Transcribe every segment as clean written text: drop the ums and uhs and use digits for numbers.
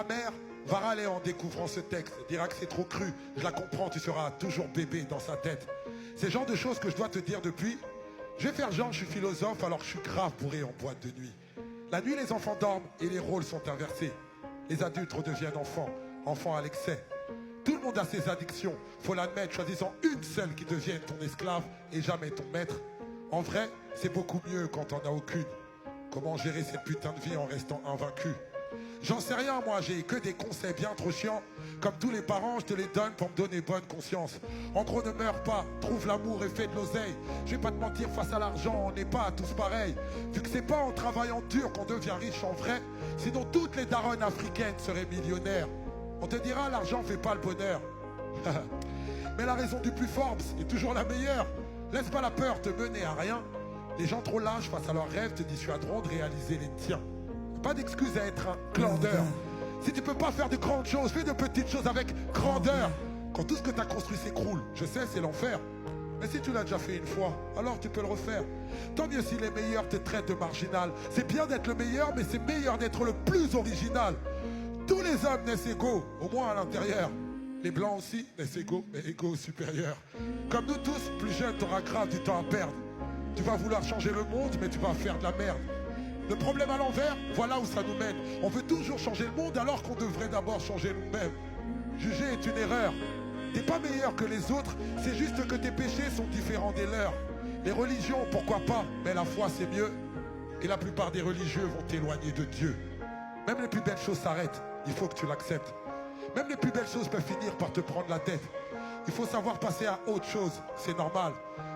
Ta mère va râler en découvrant ce texte, dira que c'est trop cru. Je la comprends, tu seras toujours bébé dans sa tête. C'est le genre de choses que je dois te dire depuis. Je vais faire genre, je suis philosophe, alors que je suis grave bourré en boîte de nuit. La nuit, les enfants dorment et les rôles sont inversés. Les adultes redeviennent enfants, enfants à l'excès. Tout le monde a ses addictions, faut l'admettre, choisissant une seule qui devienne ton esclave et jamais ton maître. En vrai, c'est beaucoup mieux quand t'en as aucune. Comment gérer cette putain de vie en restant invaincu? J'en sais rien, moi, j'ai que des conseils bien trop chiants. Comme tous les parents, je te les donne pour me donner bonne conscience. En gros, ne meurs pas, trouve l'amour et fais de l'oseille. Je vais pas te mentir, face à l'argent, on n'est pas tous pareils. Vu que c'est pas en travaillant dur qu'on devient riche en vrai, sinon toutes les daronnes africaines seraient millionnaires. On te dira, l'argent fait pas le bonheur. Mais la raison du plus fort est toujours la meilleure. Laisse pas la peur te mener à rien. Les gens trop lâches face à leurs rêves te dissuaderont de réaliser les tiens. Pas d'excuse à être un glandeur. Si tu peux pas faire de grandes choses, fais de petites choses avec grandeur. Quand tout ce que tu as construit s'écroule, je sais, c'est l'enfer. Mais si tu l'as déjà fait une fois, alors tu peux le refaire. Tant mieux si les meilleurs te traitent de marginal. C'est bien d'être le meilleur, mais c'est meilleur d'être le plus original. Tous les hommes naissent égaux, au moins à l'intérieur. Les blancs aussi naissent égaux, mais égaux supérieurs. Comme nous tous, plus jeune, t'auras grave du temps à perdre. Tu vas vouloir changer le monde, mais tu vas faire de la merde. Le problème à l'envers, voilà où ça nous mène. On veut toujours changer le monde alors qu'on devrait d'abord changer nous-mêmes. Juger est une erreur. T'es pas meilleur que les autres, c'est juste que tes péchés sont différents des leurs. Les religions, pourquoi pas, mais la foi c'est mieux. Et la plupart des religieux vont t'éloigner de Dieu. Même les plus belles choses s'arrêtent, il faut que tu l'acceptes. Même les plus belles choses peuvent finir par te prendre la tête. Il faut savoir passer à autre chose, c'est normal.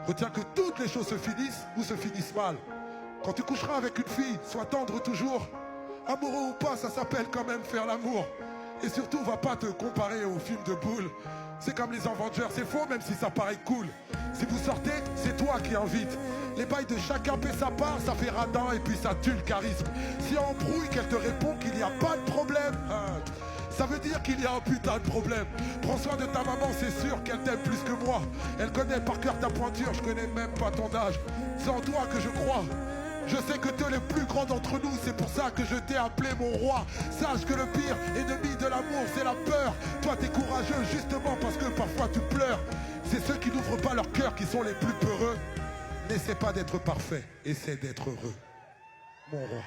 Retiens que toutes les choses se finissent ou se finissent mal. Quand tu coucheras avec une fille, sois tendre toujours. Amoureux ou pas, ça s'appelle quand même faire l'amour. Et surtout, va pas te comparer aux films de boules. C'est comme les Avengers, c'est faux même si ça paraît cool. Si vous sortez, c'est toi qui invites. Les bails de chacun paie sa part, ça fait radin et puis ça tue le charisme. Si en brouille, qu'elle te répond qu'il n'y a pas de problème, ça veut dire qu'il y a un putain de problème. Prends soin de ta maman, c'est sûr qu'elle t'aime plus que moi. Elle connaît par cœur ta pointure, je connais même pas ton âge. C'est en toi que je crois. Je sais que tu es le plus grand d'entre nous, c'est pour ça que je t'ai appelé mon roi. Sache que le pire ennemi de l'amour, c'est la peur. Toi, t'es courageux justement parce que parfois tu pleures. C'est ceux qui n'ouvrent pas leur cœur qui sont les plus peureux. N'essaie pas d'être parfait, essaie d'être heureux. Mon roi.